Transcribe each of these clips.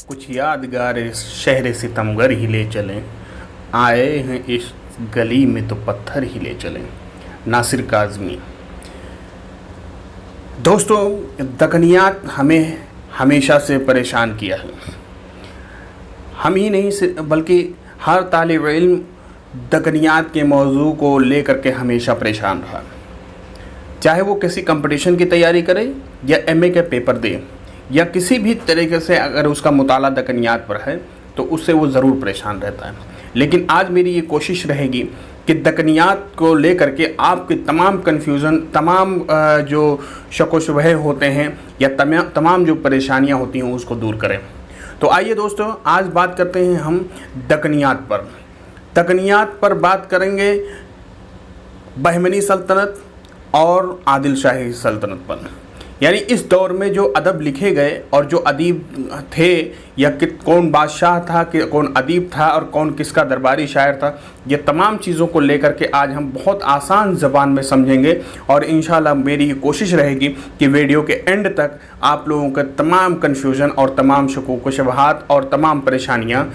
कुछ यादगार शहर सितमगर ही ले चलें, आए हैं इस गली में तो पत्थर ही ले चलें। नासिर काज़मी। दोस्तों, दकनियात हमें हमेशा से परेशान किया है। हम ही नहीं बल्कि हर तालिब इल्म दकनियात के मौजू को लेकर के हमेशा परेशान रहा। चाहे वो किसी कंपटीशन की तैयारी करे या एमए के पेपर दे या किसी भी तरीके से अगर उसका मुताला दकनियात पर है तो उससे वो ज़रूर परेशान रहता है। लेकिन आज मेरी ये कोशिश रहेगी कि दकनियात को लेकर के आपके तमाम कन्फ्यूज़न, तमाम जो शक व शुबहे होते हैं या तमाम जो परेशानियां होती हैं उसको दूर करें। तो आइए दोस्तों, आज बात करते हैं हम दकनियात पर। दकनियात पर बात करेंगे बहमनी सल्तनत और आदिल शाही सल्तनत पर। यानी इस दौर में जो अदब लिखे गए और जो अदीब थे या कि कौन बादशाह था, कि कौन अदीब था और कौन किसका दरबारी शायर था, ये तमाम चीज़ों को लेकर के आज हम बहुत आसान ज़बान में समझेंगे। और इंशाल्लाह मेरी कोशिश रहेगी कि वीडियो के एंड तक आप लोगों के तमाम कन्फ्यूज़न और तमाम शकूक व शुबहात और तमाम परेशानियाँ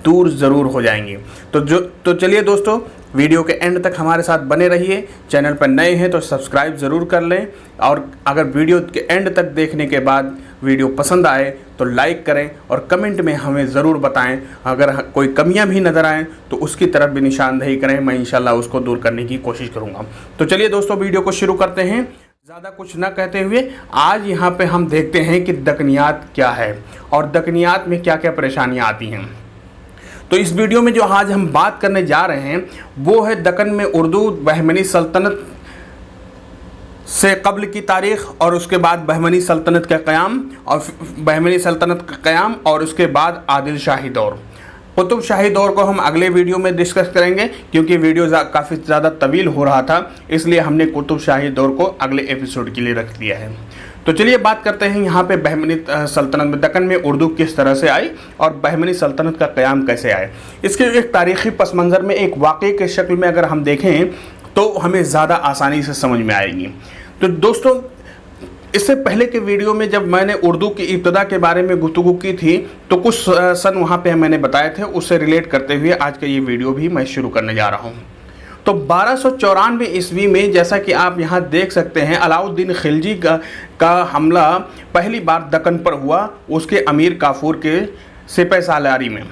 दूर ज़रूर हो जाएंगी। तो चलिए दोस्तों, वीडियो के एंड तक हमारे साथ बने रहिए। चैनल पर नए हैं तो सब्सक्राइब ज़रूर कर लें, और अगर वीडियो के एंड तक देखने के बाद वीडियो पसंद आए तो लाइक करें और कमेंट में हमें ज़रूर बताएं। अगर कोई कमियां भी नज़र आएँ तो उसकी तरफ भी निशानदेही करें, मैं इंशाल्लाह उसको दूर करने की कोशिश करूँगा। तो चलिए दोस्तों, वीडियो को शुरू करते हैं। ज़्यादा कुछ ना कहते हुए आज यहाँ पे हम देखते हैं कि दकनियात क्या है और दकनियात में क्या क्या परेशानियाँ आती हैं। तो इस वीडियो में जो आज हम बात करने जा रहे हैं वो है दक्कन में उर्दू बहमनी सल्तनत से कब्ल की तारीख़ और उसके बाद बहमनी सल्तनत का क़याम और उसके बाद आदिल शाही दौर। कुतुब शाही दौर को हम अगले वीडियो में डिस्कस करेंगे, क्योंकि वीडियो काफ़ी ज़्यादा तवील हो रहा था, इसलिए हमने कुतुब शाही दौर को अगले एपिसोड के लिए रख दिया है। तो चलिए बात करते हैं यहाँ पे बहमनी सल्तनत में दक्कन में उर्दू किस तरह से आई और बहमनी सल्तनत का क़याम कैसे आए। इसके एक तारीख़ी पस मंज़र में, एक वाक़े के शक्ल में अगर हम देखें तो हमें ज़्यादा आसानी से समझ में आएगी। तो दोस्तों, इससे पहले के वीडियो में जब मैंने उर्दू की इब्तदा के बारे में गुफ्तगू की थी तो कुछ सन वहाँ पे मैंने बताए थे, उससे रिलेट करते हुए आज का ये वीडियो भी मैं शुरू करने जा रहा हूँ। तो 1294 ईस्वी में, जैसा कि आप यहाँ देख सकते हैं, अलाउद्दीन खिलजी का हमला पहली बार दक्कन पर हुआ, उसके अमीर काफूर के सिपह सालारी में।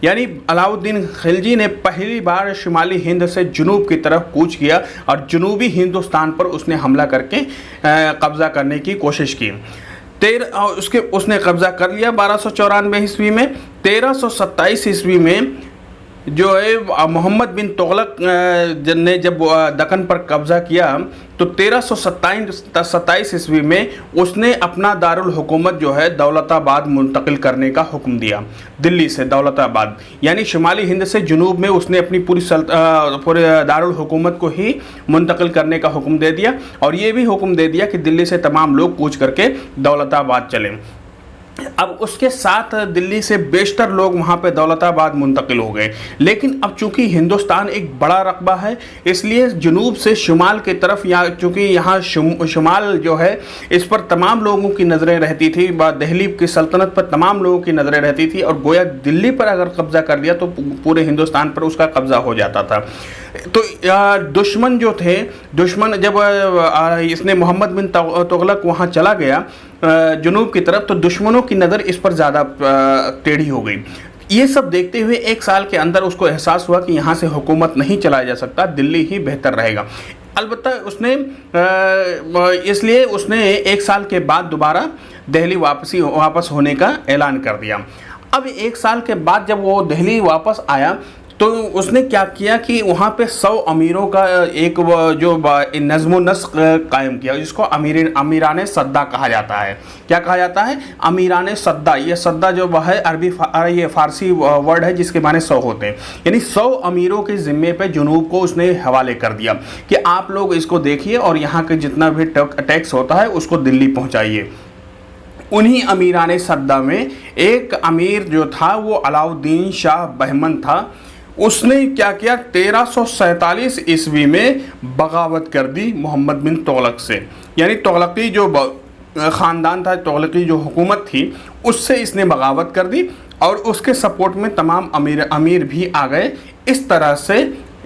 यानी अलाउद्दीन खिलजी ने पहली बार शुमाली हिंद से जुनूब की तरफ कूच किया और जुनूबी हिंदुस्तान पर उसने हमला करके कब्ज़ा करने की कोशिश की। उसने कब्ज़ा कर लिया 1294 ईस्वी में। 1327 ईस्वी में जो है मोहम्मद बिन तुगलक ने जब दक्कन पर कब्ज़ा किया तो 1327 ईस्वी में उसने अपना दारुल हुकूमत जो है दौलताबाद मुंतकिल करने का हुक्म दिया। दिल्ली से दौलताबाद, यानी शुमाली हिंद से जुनूब में उसने अपनी पूरे दारुल हुकूमत को ही मुंतकिल करने का हुक्म दे दिया और ये भी हुक्म दे दिया कि दिल्ली से तमाम लोग कूच करके दौलताबाद चलें। अब उसके साथ दिल्ली से बेशतर लोग वहाँ पे दौलताबाद मुंतकिल हो गए। लेकिन अब चूंकि हिंदुस्तान एक बड़ा रकबा है, इसलिए जुनूब से शुमाल की तरफ, या चूँकि यहाँ शुमाल जो है इस पर तमाम लोगों की नज़रें रहती थी, दिल्ली की सल्तनत पर तमाम लोगों की नज़रें रहती थी, और गोया दिल्ली पर अगर कब्ज़ा कर लिया तो पूरे हिंदुस्तान पर उसका कब्ज़ा हो जाता था। तो दुश्मन जो थे, जब इसने मोहम्मद बिन तुगलक वहाँ चला गया जुनूब की तरफ, तो दुश्मनों की नज़र इस पर ज़्यादा टेढ़ी हो गई। ये सब देखते हुए 1 साल के अंदर उसको एहसास हुआ कि यहाँ से हुकूमत नहीं चलाया जा सकता, दिल्ली ही बेहतर रहेगा। अलबत्ता इसलिए उसने 1 साल के बाद दोबारा दिल्ली वापस होने का ऐलान कर दिया। अब 1 साल के बाद जब वो दिल्ली वापस आया तो उसने क्या किया कि वहाँ पे 100 अमीरों का एक जो नज़्म नस्क कायम किया, जिसको अमीरान सद्दा कहा जाता है। क्या कहा जाता है? अमीरान सद्दा। ये सद्दा जो है ये फ़ारसी वर्ड है जिसके माने 100 होते हैं। यानी 100 अमीरों के ज़िम्मे पे जुनूब को उसने हवाले कर दिया कि आप लोग इसको देखिए और यहाँ के जितना भी टैक्स होता है उसको दिल्ली पहुँचाइए। उन्हीं अमीरान सद्दा में एक अमीर जो था वो अलाउद्दीन शाह बहमन था। उसने क्या किया, 1347 ईस्वी में बगावत कर दी मोहम्मद बिन तुगलक से। यानी तुगलकी जो ख़ानदान था, तुगलकी जो हुकूमत थी, उससे इसने बगावत कर दी और उसके सपोर्ट में तमाम अमीर भी आ गए। इस तरह से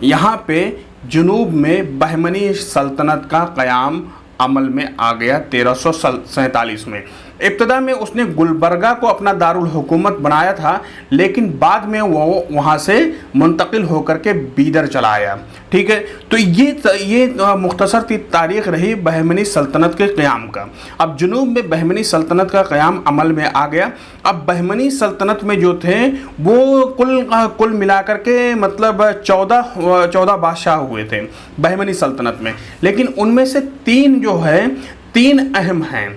यहाँ पे जुनूब में बहमनी सल्तनत का क़याम अमल में आ गया 1347 में। इब्तदा में उसने गुलबर्गा को अपना दारुल हुकूमत बनाया था, लेकिन बाद में वो वहाँ से मुंतकिल होकर के बीदर चला आया। ठीक है, तो ये मुख्तसर तारीख़ रही बहमनी सल्तनत के क़याम का। अब जुनूब में बहमनी सल्तनत का क़याम अमल में आ गया। अब बहमनी सल्तनत में जो थे वो कुल मिलाकर के मतलब 14 बादशाह हुए थे बहमनी सल्तनत में, लेकिन उनमें से तीन अहम हैं।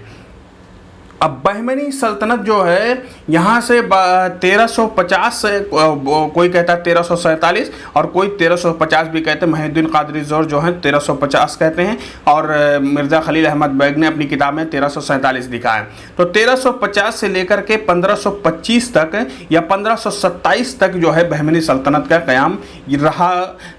अब बहमनी सल्तनत जो है यहाँ से 1350 से कोई कहता है 1347 और कोई 1350 भी कहते हैं। मुहिउद्दीन क़ादरी ज़ोर जो है 1350 कहते हैं और मिर्ज़ा खलील अहमद बेग ने अपनी किताब में 1347 लिखा है। तो 1350 से लेकर के 1525 तक या 1527 तक जो है बहमनी सल्तनत का क़याम रहा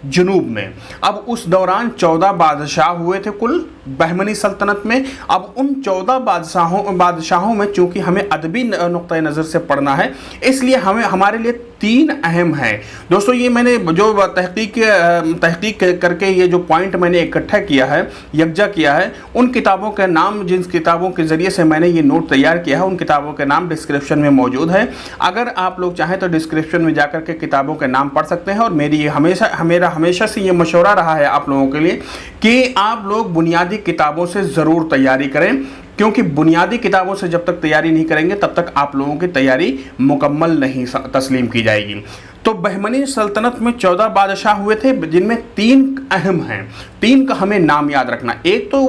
जुनूब में। अब उस दौरान 14 बादशाह हुए थे कुल बहमनी सल्तनत में। अब उन 14 बादशाहों में चूंकि हमें अदबी नुक्ता नज़र से पढ़ना है, इसलिए हमारे लिए 3 अहम हैं दोस्तों। ये मैंने जो तहकीक करके ये जो पॉइंट मैंने इकट्ठा किया है, यकजा किया है, उन किताबों के नाम, जिन किताबों के ज़रिए से मैंने ये नोट तैयार किया है, उन किताबों के नाम डिस्क्रिप्शन में मौजूद है। अगर आप लोग चाहें तो डिस्क्रिप्शन में जाकर के किताबों के नाम पढ़ सकते हैं। और मेरा हमेशा से ये मशवरा रहा है आप लोगों के लिए कि आप लोग बुनियादी किताबों से ज़रूर तैयारी करें, क्योंकि बुनियादी किताबों से जब तक तैयारी नहीं करेंगे तब तक आप लोगों की तैयारी मुकम्मल नहीं तस्लीम की जाएगी। तो बहमनी सल्तनत में 14 बादशाह हुए थे, जिनमें 3 अहम हैं। 3 का हमें नाम याद रखना। एक तो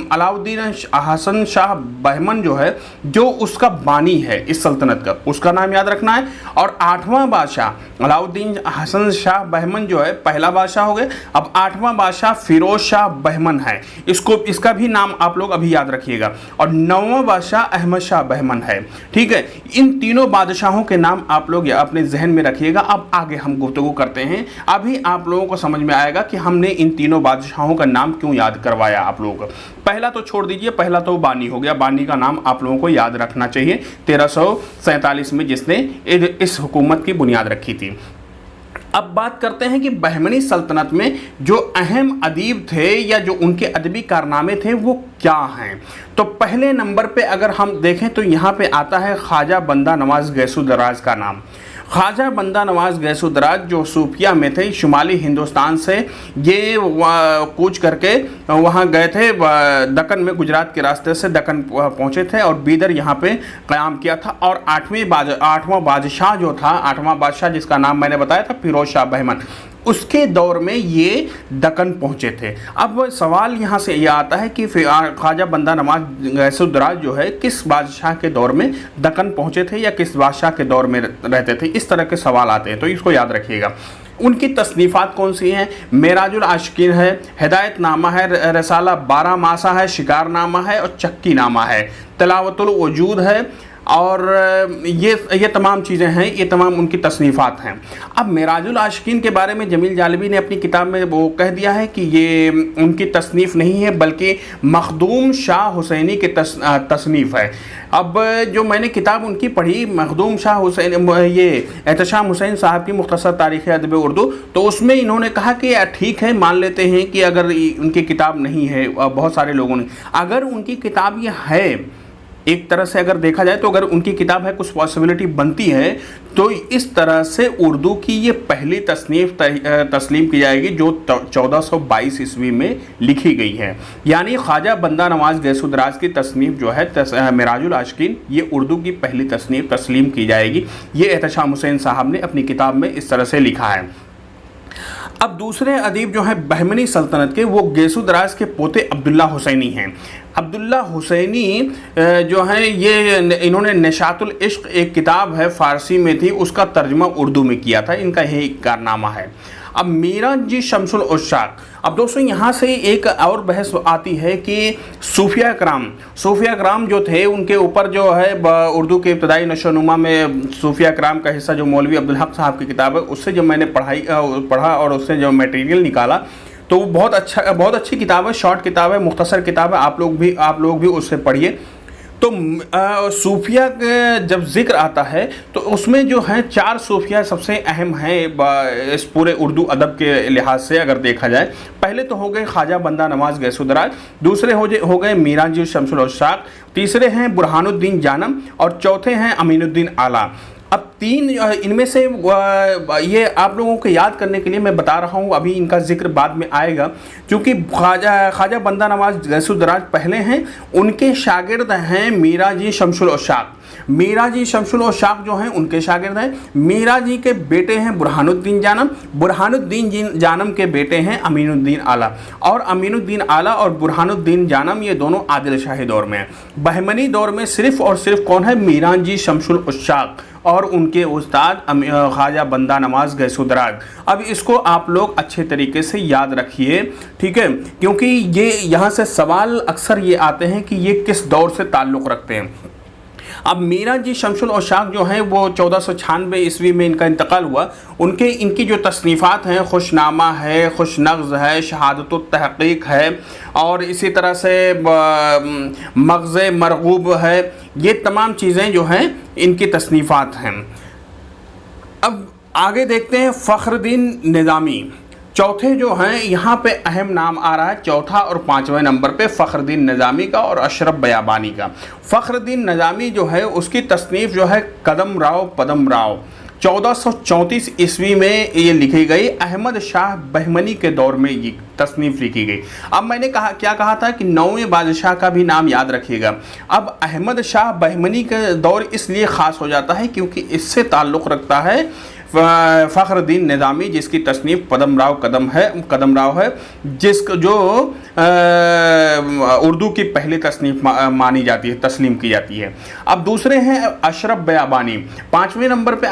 अलाउद्दीन हसन शाह बहमन जो है, जो उसका बानी है इस सल्तनत का, उसका नाम याद रखना है। और 8वां बादशाह अलाउद्दीन हसन शाह बहमन जो है पहला बादशाह हो गए। अब 8वां बादशाह फिरोज शाह बहमन है, इसका भी नाम आप लोग अभी याद रखिएगा। और 9वां बादशाह अहमद शाह बहमन है। ठीक है, इन तीनों बादशाहों के नाम आप लोग अपने जहन में रखिएगा। अब आगे हम गुफ्तगू करते हैं। अभी आप लोगों को समझ में आएगा कि हमने इन तीनों बादशाहों का नाम क्यों याद करवाया आप लोगों को। पहला तो छोड़ दीजिए, पहला तो बानी हो गया। बानी का नाम आप लोगों को याद रखना चाहिए, 1347 में जिसने इस हुकूमत की बुनियाद रखी थी। अब बात करते हैं कि बहमनी सल्तनत में जो अहम अदीब थे या जो उनके अदबी कारनामे थे वो क्या हैं। तो पहले नंबर पे अगर हम देखें तो यहाँ पे आता है ख्वाजा बंदा नवाज गैसु दराज का नाम। ख्वाजा बंदा नवाज गैसु दराज जो सूफिया में थे, शुमाली हिंदुस्तान से ये कूच करके वहाँ गए थे दक्कन में, गुजरात के रास्ते से दक्कन पहुँचे थे और बीदर यहाँ पे क़याम किया था। और 8वां बादशाह जो था, 8वां बादशाह जिसका नाम मैंने बताया था फिरोज शाह बहमन, उसके दौर में ये दक्कन पहुँचे थे। अब सवाल यहाँ से ये आता है कि ख्वाजा बंदा नवाज गैसु दराज जो है किस बादशाह के दौर में दक्कन पहुँचे थे या किस बादशाह के दौर में रहते थे, इस तरह के सवाल आते हैं, तो इसको याद रखिएगा। उनकी तसनीफ़ात कौन सी हैं? मेराजुल आशिकीन है, हिदायतनामा है, रसाला 12 मासा है, शिकारनामा है और चक्की नामा है, तिलावतुल वजूद है और ये तमाम चीज़ें हैं, ये तमाम उनकी तसनीफ़ात हैं। अब मेराजुल आशिकीन के बारे में जमील जालबी ने अपनी किताब में वो कह दिया है कि ये उनकी तसनीफ़ नहीं है बल्कि मखदूम शाह हुसैनी की तसनीफ़ है। अब जो मैंने किताब उनकी पढ़ी, मखदूम शाह हुसैन, ये एहतशाम हुसैन साहब की मुख्तसर तारीख़ अदब उर्दू, तो उसमें इन्होंने कहा कि ठीक है, मान लेते हैं कि अगर उनकी किताब नहीं है, बहुत सारे लोगों ने, अगर उनकी किताब ये है, एक तरह से अगर देखा जाए तो अगर उनकी किताब है, कुछ पॉसिबिलिटी बनती है, तो इस तरह से उर्दू की ये पहली तसनीफ़ तस्लीम की जाएगी जो 1422 ईस्वी में लिखी गई है। यानी ख्वाजा बंदा नवाज गैसु दराज की तसनीफ़ जो है मेराजुल आशिकीन, ये उर्दू की पहली तसनीफ़ तस्लीम की जाएगी। ये एहतशाम हुसैन साहब ने अपनी किताब में इस तरह से लिखा है। अब दूसरे अदीब जो हैं बहमनी सल्तनत के, वो गैसु दराज के पोते अब्दुल्ला हुसैनी हैं। अब्दुल्ला हुसैनी जो हैं ये इन्होंने निशातुल इश्क एक किताब है फ़ारसी में थी, उसका तर्जुमा उर्दू में किया था, इनका यही कारनामा है। अब मीरा जी शमसुल उश्शाक, अब दोस्तों यहाँ से एक और बहस आती है कि सूफिया कराम जो थे उनके ऊपर जो है उर्दू के इब्तदाई नशोनुमा में सूफिया कराम का हिस्सा जो मौलवी अब्दुल हक साहब की किताब है, उससे जब मैंने पढ़ा और उससे जो मटेरियल निकाला तो बहुत अच्छी किताब है, शॉर्ट किताब है, मुख्तसर किताब है, आप लोग भी उससे पढ़िए। तो सूफिया का जब जिक्र आता है तो उसमें जो है 4 सूफिया सबसे अहम हैं इस पूरे उर्दू अदब के लिहाज से अगर देखा जाए। पहले तो हो गए ख्वाजा बंदा नवाज गैसुदराज, दूसरे हो गए मीरांजी शमसुल उश्शाक, तीसरे हैं बुरहानुद्दीन जानम और चौथे हैं अमीनुद्दीन आला। अब 3 इनमें से ये आप लोगों को याद करने के लिए मैं बता रहा हूँ, अभी इनका जिक्र बाद में आएगा, क्योंकि ख्वाजा बंदा नवाज गैसुदराज पहले हैं, उनके शागिर्द हैं मीरांजी शमसुल उश्शाक। मीरांजी शमसुल उश्शाक जो हैं उनके शागिर्द हैं। मीरांजी के बेटे हैं बुरहानुद्दीन जानम, बुरहानुद्दीन जानम के बेटे हैं अमीनुद्दीन आला, और अमीनुद्दीन आला और बुरहानुद्दीन जानम ये दोनों आदिल शाही दौर में हैं। बहमनी दौर में सिर्फ और सिर्फ कौन है? मीरांजी शमसुल उश्शाक और उनके उस्ताद ख्वाजा बंदा नवाज गैसुदराज। अब इसको आप लोग अच्छे तरीके से याद रखिए, ठीक है, क्योंकि ये यहाँ से सवाल अक्सर ये आते हैं कि ये किस दौर से ताल्लुक़ रखते हैं। अब मीरांजी शमसुल उश्शाक जो हैं वो 1496 ईस्वी में इनका इंतकाल हुआ। इनकी जो तसनीफ़ात हैं, खुशनामा है, खुशनग़्ज़ है, शहादतुत तहक़ीक़ है, और इसी तरह से मग़ज़ मरग़ूब है, ये तमाम चीज़ें जो हैं इनकी तसनीफ़ात हैं। अब आगे देखते हैं फ़ख्रुद्दीन निज़ामी। चौथे जो हैं यहाँ पे अहम नाम आ रहा है, चौथा और 5वें नंबर पे फ़ख्रुद्दीन निज़ामी का और अशरफ बयाबानी का। फ़ख्रुद्दीन निज़ामी जो है उसकी तसनीफ़ जो है कदम राव पदम राव 1434 ईस्वी में ये लिखी गई। अहमद शाह बहमनी के दौर में ये तसनीफ़ लिखी गई। अब मैंने कहा था कि 9वें बादशाह का भी नाम याद रखिएगा। अब अहमद शाह बहमनी का दौर इसलिए ख़ास हो जाता है क्योंकि इससे ताल्लुक़ रखता है फ़ख्रुद्दीन निज़ामी, जिसकी तसनीफ़ कदम राव है, जो उर्दू की पहली तसनीफ़ मानी जाती है, तस्लीम की जाती है। अब दूसरे हैं अशरफ बयाबानी। 5वें नंबर पे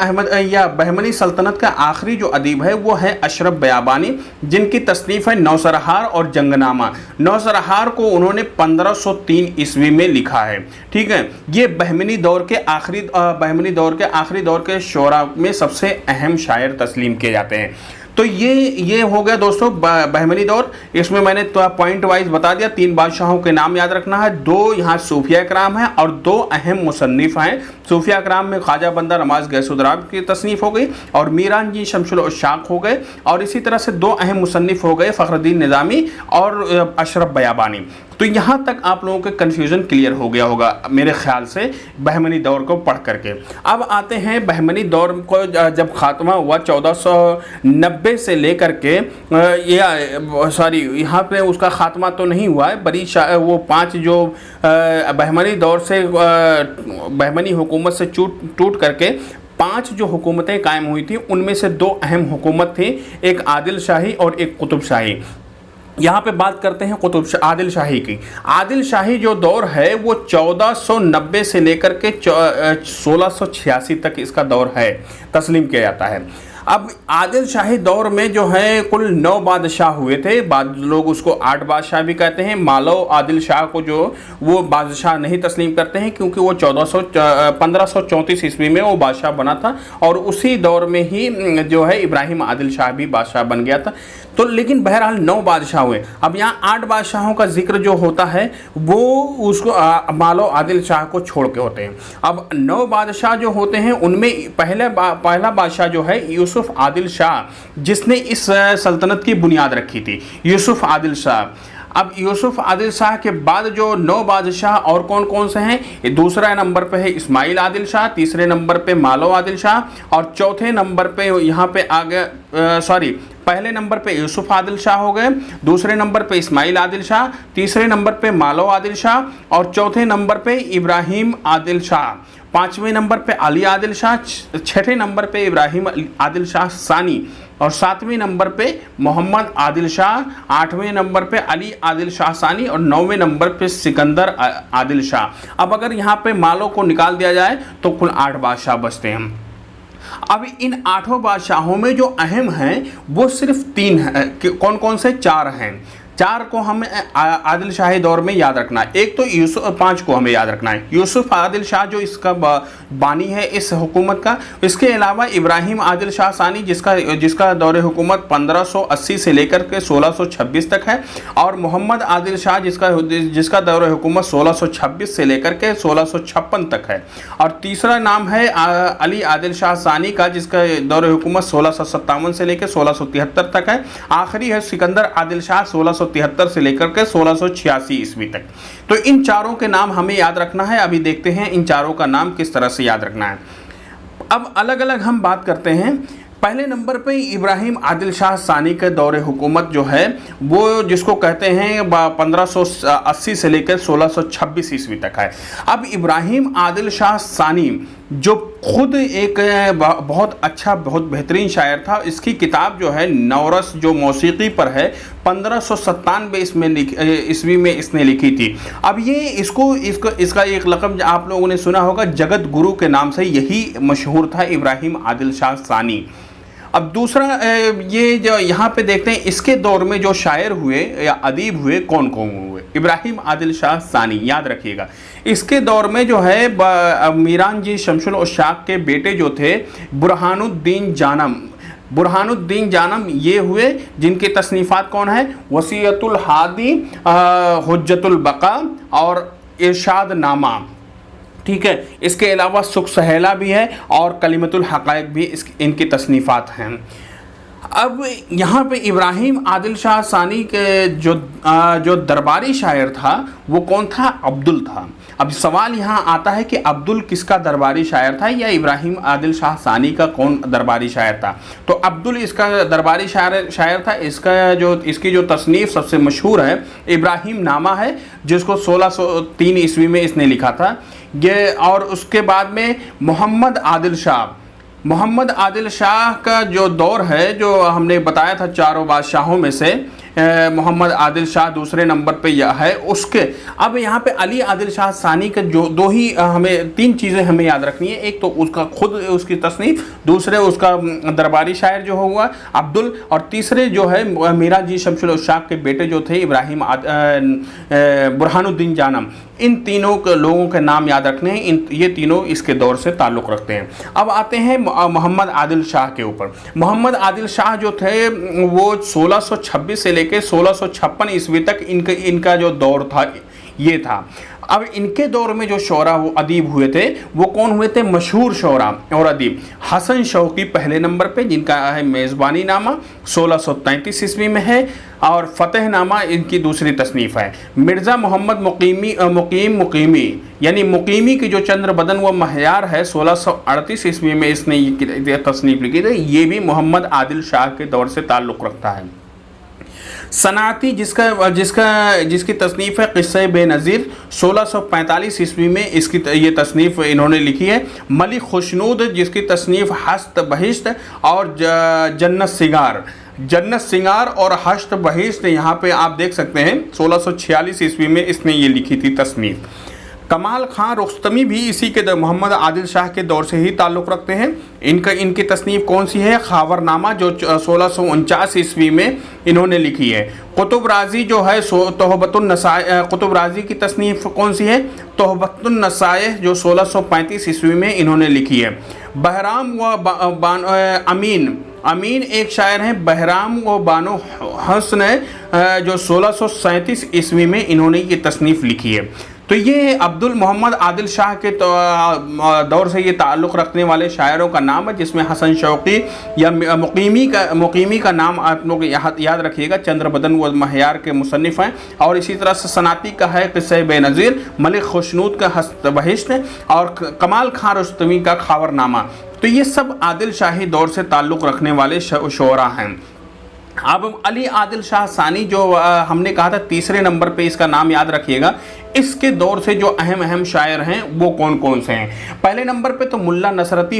बहमनी सल्तनत का आखिरी जो अदीब है वो है अशरफ बयाबानी, जिनकी तसनीफ़ है नौसरहार और जंगनामा। नौसरहार को उन्होंने 1503 ईस्वी में लिखा है, ठीक है। ये बहमनी दौर के आखिरी दौर के शोरा में सबसे अहम शायर तस्लीम किए जाते हैं। तो ये हो गया दोस्तों बहमनी दौर। इसमें मैंने तो पॉइंट वाइज बता दिया। 3 बादशाहों के नाम याद रखना है, 2 यहाँ सूफिया कराम हैं और 2 अहम मुसन्निफ़ हैं। सूफिया कराम में ख्वाजा बंदा नवाज गैसुदराज की तसनीफ़ हो गई और मीरांजी शमसुल उश्शाक हो गए, और इसी तरह से 2 अहम मुसन्निफ़ हो गए, फ़ख्रुद्दीन निज़ामी और अशरफ बयाबानी। तो यहाँ तक आप लोगों के कन्फ्यूज़न क्लियर हो गया होगा मेरे ख्याल से बहमनी दौर को पढ़ करके। अब आते हैं बहमनी दौर को जब ख़ात्मा हुआ 1490 से लेकर के यहाँ पे उसका ख़ात्मा तो नहीं हुआ है, वो 5 जो बहमनी दौर से बहमनी हुकूमत से टूट करके 5 जो हुकूमतें कायम हुई थी, उनमें से 2 अहम हुकूमत थी, एक आदिल शाही और एक कुतुब शाही। यहाँ पे बात करते हैं आदिल शाही की। आदिल शाही जो दौर है वो 1490 से लेकर के 1686 तक इसका दौर है, तस्लीम किया जाता है। अब आदिल शाही दौर में जो है कुल 9 बादशाह हुए थे। लोग उसको 8 बादशाह भी कहते हैं। मालव आदिल शाह को जो वो बादशाह नहीं तस्लीम करते हैं, क्योंकि वो 1534 ईस्वी में वो बादशाह बना था, और उसी दौर में ही जो है इब्राहिम आदिल शाह भी बादशाह बन गया था। तो लेकिन बहरहाल 9 बादशाह हुए। अब यहाँ 8 बादशाहों का जिक्र जो होता है वो उसको मालव आदिल शाह को छोड़ के होते हैं। अब 9 बादशाह जो होते हैं उनमें पहला बादशाह जो है यूसुफ आदिल शाह, जिसने इस सल्तनत की बुनियाद रखी थी, यूसुफ आदिल शाह। अब यूसुफ आदिल शाह के बाद जो 9 बादशाह और कौन कौन से हैं? दूसरा नंबर पे है इस्माइल आदिल शाह, तीसरे नंबर पे मालव आदिल शाह, और चौथे नंबर पे यहाँ पे आ गया पहले नंबर पे यूसुफ आदिल शाह हो गए, दूसरे नंबर पे इस्माइल आदिल शाह, तीसरे नंबर पे मालव आदिल शाह, और चौथे नंबर पे इब्राहिम आदिल शाह, 5वें नंबर पे अली आदिल शाह, 6ठे नंबर पे इब्राहिम आदिल शाह सानी, और 7वें नंबर पे मोहम्मद आदिल शाह, 8वें नंबर पे अली आदिल शाह सानी, और 9वें नंबर पे सिकंदर आदिल शाह। अब अगर यहाँ पे मालो को निकाल दिया जाए तो कुल 8 बादशाह बचते हैं। अब इन 8 बादशाहों में जो अहम हैं वो सिर्फ 3 हैं। कौन कौन से? 4 हैं। 4 को हम आदिल शाही दौर में याद रखना है। एक तो यूसुफ, 5 को हमें याद रखना है। यूसुफ आदिल शाह जो इसका बानी है इस हुकूमत का। इसके अलावा इब्राहिम आदिल शाह सानी जिसका दौर हुकूमत 1580 से लेकर के 1626 तक है, और मोहम्मद आदिल शाह जिसका दौर हुकूमत 1626 से लेकर के 1656 तक है। और तीसरा नाम है अली आदिल शाह सानी का, जिसका दौर हुकूमत 1657 से लेकर 1673 तक है। आखिरी है सिकंदर आदिल शाह 1673 से लेकर के 1686 ईस्वी तक। तो इन चारों के नाम हमें याद रखना है। अभी देखते हैं इन चारों का नाम किस तरह से याद रखना है। अब अलग अलग हम बात करते हैं। पहले नंबर पे इब्राहिम आदिल शाह सानी के दौरे हुकूमत जो है वो जिसको कहते हैं 1580 से लेकर 1626 ईस्वी तक है। अब इब्राहिम आदिल शाह सानी जो खुद एक बहुत अच्छा, बहुत बेहतरीन शायर था। इसकी किताब जो है नौरस जो मौसीकी पर है 1597 ईस्वी में इसने लिखी थी। अब ये इसका एक लक़ब आप लोगों ने सुना होगा, जगत गुरु के नाम से यही मशहूर था, इब्राहिम आदिल शाह सानी। अब दूसरा ये जो यहाँ पे देखते हैं इसके दौर में जो शायर हुए या अदीब हुए कौन कौन हुए। इब्राहिम आदिल शाह सानी याद रखिएगा। इसके दौर में जो है मीरान जी शमसुल उशाक के बेटे जो थे बुरहानुद्दीन जानम ये हुए, जिनके तसनीफ़ात कौन है, वसीयतुल हादी, हुज्जतुल बका और इरशाद नामा। ठीक है, इसके अलावा सुख सहेला भी है और कलिमतुल हक़ाइक़ भी इनकी तसनीफ़ात हैं। अब यहाँ पे इब्राहिम आदिल शाह सानी के जो दरबारी शायर था वो कौन था, अब्दुल था। अब सवाल यहाँ आता है कि अब्दुल किसका दरबारी शायर था या इब्राहिम आदिल शाह सानी का कौन दरबारी शायर था। तो अब्दुल इसका दरबारी शायर था। इसकी जो तसनीफ़ सबसे मशहूर है इब्राहिम नामा है, जिसको 1603 ईस्वी में इसने लिखा था ये। और उसके बाद में मोहम्मद आदिल शाह का जो दौर है, जो हमने बताया था चारों बादशाहों में से मोहम्मद आदिल शाह दूसरे नंबर पे यह है उसके। अब यहाँ पे अली आदिल शाह सानी का जो हमें 3 चीज़ें हमें याद रखनी है। एक तो उसकी तसनीफ़, दूसरे उसका दरबारी शायर जो हुआ अब्दुल, और तीसरे जो है मीरा जी शमसुल उशाक के बेटे जो थे इब्राहिम बुरहानुद्दीन जानम। इन तीनों के लोगों के नाम याद रखने हैं। ये तीनों इसके दौर से ताल्लुक़ रखते हैं। अब आते हैं मोहम्मद आदिल शाह के ऊपर। मोहम्मद आदिल शाह जो थे वो 1626 से लेकर 1656 ईस्वी तक इनका जो दौर था ये था। अब इनके दौर में जो शोरा वो अदीब हुए थे वो कौन हुए थे, मशहूर शोरा और अदीब। हसन शौकी पहले नंबर पे, जिनका है मेज़बानी नामा 1633 ईस्वी में है, और फ़तेह नामा इनकी दूसरी तसनीफ़ है। मिर्ज़ा मोहम्मद मुकीमी यानी मुकीमी की जो चंद्र बदन व महयार है 1638 ईस्वी में इसने ये तसनीफ़ लिखी थी। ये भी मोहम्मद आदिल शाह के दौर से ताल्लुक़ रखता है। सनाती जिसकी तसनीफ़ है क़िस्से बेनज़ीर 1645 ईस्वी में ये तसनीफ़ इन्होंने लिखी है। मलिक खुशनूद जिसकी तसनीफ़ हस्त बहिश्त और जन्नत सिंगार और हश्त बहिश्त, यहाँ पे आप देख सकते हैं 1646 ईस्वी में इसने ये लिखी थी तसनीफ़। कमाल खां रुस्तमी भी इसी के मोहम्मद आदिल शाह के दौर से ही ताल्लुक़ रखते हैं। इनकी तसनीफ़ कौन सी है, खावरनामा, जो 1649 ईस्वी में इन्होंने लिखी है। कुतुब राजी जो है कुतुब राजी की तसनीफ़ कौन सी है, तोहबतुन नसाए, जो 1635 ईस्वी में इन्होंने लिखी है। बहराम व अमीन एक शायर हैं, बहराम व बानो हसन जो 1637 ईस्वी में इन्होंने ये तसनीफ़ लिखी है। तो ये अब्दुल मोहम्मद आदिल शाह के दौर से ये ताल्लुक़ रखने वाले शायरों का नाम है, जिसमें हसन शौकी या मुकीमी का नाम आप लोग याद रखिएगा, चंद्रबदन व महयार के मुसन्निफ़ हैं। और इसी तरह से सनाती का है क़िस्से बेनज़ीर, मलिक खुशनूद का हस्त बहिश्त और कमाल खां रुस्तमी का खावरनामा। तो ये सब आदिल शाही दौर से ताल्लुक़ रखने वाले शोरा हैं। अब अली आदिल शाह सानी जो हमने कहा था तीसरे नंबर पे, इसका नाम याद रखिएगा। इसके दौर से जो अहम शायर हैं वो कौन कौन से हैं। पहले नंबर पे तो मुल्ला नुसरती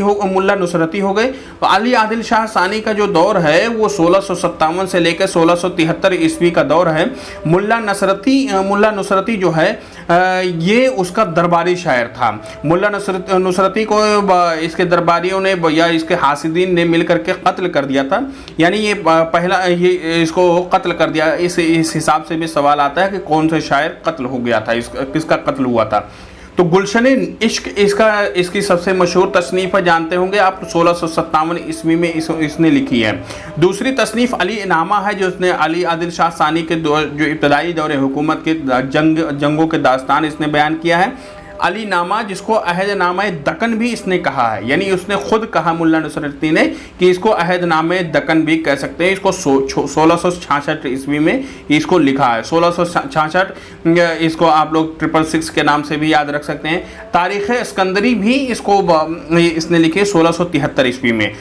हो गए। तो अली आदिल शाह सानी का जो दौर है वो 1657 से लेकर 1673 ईस्वी का दौर है। मुल्ला नुसरती जो है ये उसका दरबारी शायर था। मुल्ला नुसरती को इसके दरबारियों ने या इसके हासिदीन ने मिलकर के कत्ल कर दिया था। यानी ये ये इसको कत्ल कर दिया। इस हिसाब से भी सवाल आता है कि कौन सा शायर कत्ल हो गया था, किसका कत्ल हुआ था। तो गुलशन इश्क इसकी सबसे मशहूर तसनीफ़ जानते होंगे आप, 1657 ईस्वी में इसने लिखी है। दूसरी तसनीफ़ अली नामा है, जो उसने अली आदिल शाह सानी के जो इब्तदाई दौरे हुकूमत के जंगों के दास्तान इसने बयान किया है। अली नामा, जिसको अहदनामा दक्कन भी इसने कहा है, यानी उसने खुद कहा मुल्ला नसरुद्दीन ने कि इसको अहदनामा दक्कन भी कह सकते हैं। इसको 1666 ईस्वी में इसको लिखा है। 1666 इसको आप लोग 666 के नाम से भी याद रख सकते हैं। तारीख़ अस्कंदरी भी इसने लिखी 1673 ईस्वी में।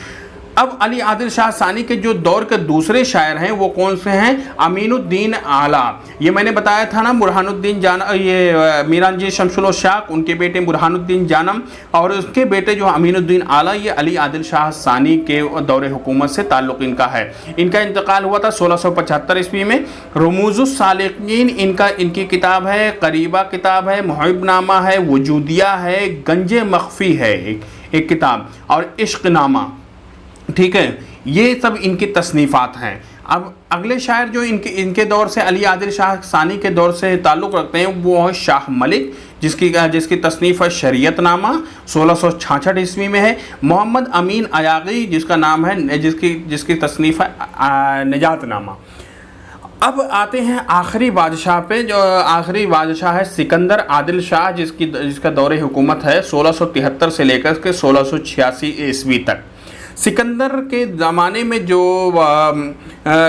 अब अली आदिल शाह सानी के जो दौर के दूसरे शायर हैं वो कौन से हैं? अमीनुद्दीन आला। ये मैंने बताया था ना, बुरहानुद्दीन जानम, ये मीरान शमसुल शाक, उनके बेटे बुरहानुद्दीन जानम और उसके बेटे जो अमीनुद्दीन आला, ये अली आदिल शाह सानी के दौरे हुकूमत से ताल्लुक़ इनका है। इनका इंतकाल हुआ था 1675 ईस्वी में। रमूज़ुस सालिकीन इनकी किताब है, करीबा किताब है, मुहिब्बनामा है, वजूदिया है, गंजे मख्फी है एक किताब, और इश्क़नामा। ठीक है, ये सब इनकी तसनीफ़ात हैं। अब अगले शायर जो इनके दौर से, अली आदिल शाह सानी के दौर से ताल्लुक़ रखते हैं, वो है शाह मलिक, जिसकी तसनीफ़ है शरीयतनामा, 1666 ईस्वी में है। मोहम्मद अमीन अयागी, जिसका नाम है, जिसकी तसनीफ़ है निजातनामा। अब आते हैं आखिरी बादशाह पे, जो आखिरी बादशाह है सिकंदर आदिल शाह, जिसका दौरे हुकूमत है 1673 से लेकर के 1686 ईस्वी तक। सिकंदर के ज़माने में जो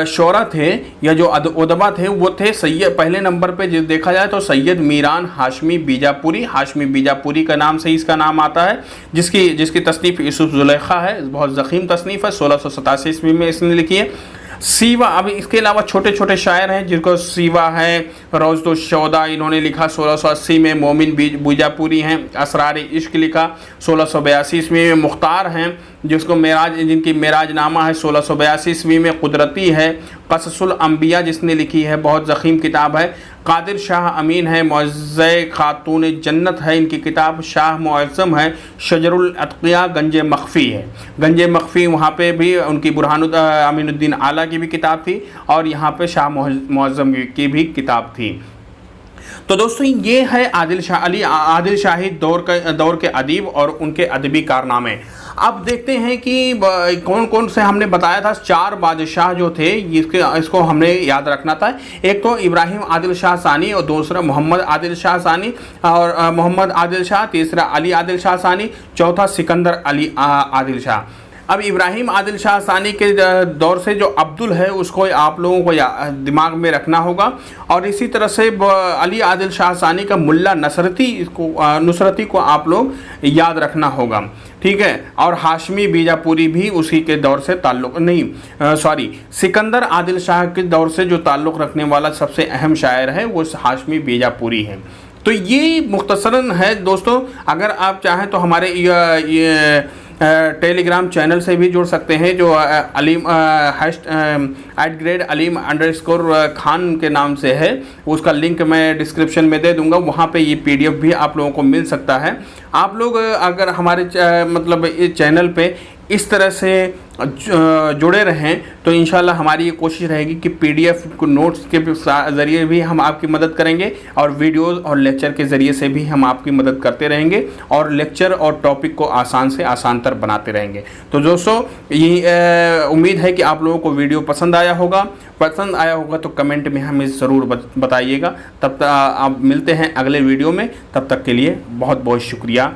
शोरा थे या जो उदबा थे, वो थे सैयद, पहले नंबर पे जो देखा जाए तो सैयद मीरान हाशमी बीजापुरी। हाशमी बीजापुरी का नाम से इसका नाम आता है, जिसकी तसनीफ़ यूसुफ ज़ुलेखा है, बहुत ज़ख़ीम तसनीफ़ है, 1687 ईस्वी में इसने लिखी है। सीवा, अब इसके अलावा छोटे छोटे शायर हैं जिनको सीवा है, रोज़ शौदा इन्होंने लिखा 1680 में। मोमिन बीजापुरी हैं, असरार इश्क लिखा 1682 ईस्वी में। मुख्तार हैं, जिनकी मेराजनामा है 1682 ईस्वी में। कुदरती है, क़ससुल अंबिया जिसने लिखी है, बहुत ज़ख़ीम किताब है। कादिर शाह अमीन है, मुअज़्ज़ज़ खातून जन्नत है इनकी किताब। शाह मुअज़्ज़म है, शजरुल अत्क़िया गंजे मख्फ़ी है। गंजे मख्फ़ी वहाँ पे भी उनकी अमीनुद्दीन आला की भी किताब थी, और यहाँ पे शाह मुअज़्ज़म की भी किताब थी। तो दोस्तों, ये है अली आदिल शाही दौर के अदीब और उनके अदबी कारनामे। अब देखते हैं कि कौन कौन से हमने बताया था 4 बादशाह जो थे, इसको हमने याद रखना था। एक तो इब्राहिम आदिल शाह सानी, और दूसरा मोहम्मद आदिल शाह सानी और मोहम्मद आदिल शाह, तीसरा अली आदिल शाह सानी, चौथा सिकंदर अली आदिल शाह। अब इब्राहिम आदिल शाह सानी के दौर से जो अब्दुल है, उसको आप लोगों को दिमाग में रखना होगा। और इसी तरह से अली आदिल शाह सानी का मुल्ला नुसरती को आप लोग याद रखना होगा। ठीक है, और हाशमी बीजापुरी भी उसी के दौर से सिकंदर आदिल शाह के दौर से जो ताल्लुक़ रखने वाला सबसे अहम शायर है वो हाशमी बीजापुरी है। तो ये मुख्तसरन है दोस्तों। अगर आप चाहें तो हमारे टेलीग्राम चैनल से भी जुड़ सकते हैं, जो अलीम @अलीम_खान के नाम से है। उसका लिंक मैं डिस्क्रिप्शन में दे दूंगा, वहाँ पे ये PDF भी आप लोगों को मिल सकता है। आप लोग अगर हमारे इस चैनल पे इस तरह से जुड़े रहें तो इंशाल्लाह हमारी ये कोशिश रहेगी कि PDF को नोट्स के ज़रिए भी हम आपकी मदद करेंगे, और वीडियोज़ और लेक्चर के ज़रिए से भी हम आपकी मदद करते रहेंगे, और लेक्चर और टॉपिक को आसान से आसान तर बनाते रहेंगे। तो दोस्तों, ये उम्मीद है कि आप लोगों को वीडियो पसंद आया होगा तो कमेंट में हमें ज़रूर बताइएगा। तब तक आप मिलते हैं अगले वीडियो में, तब तक के लिए बहुत बहुत शुक्रिया।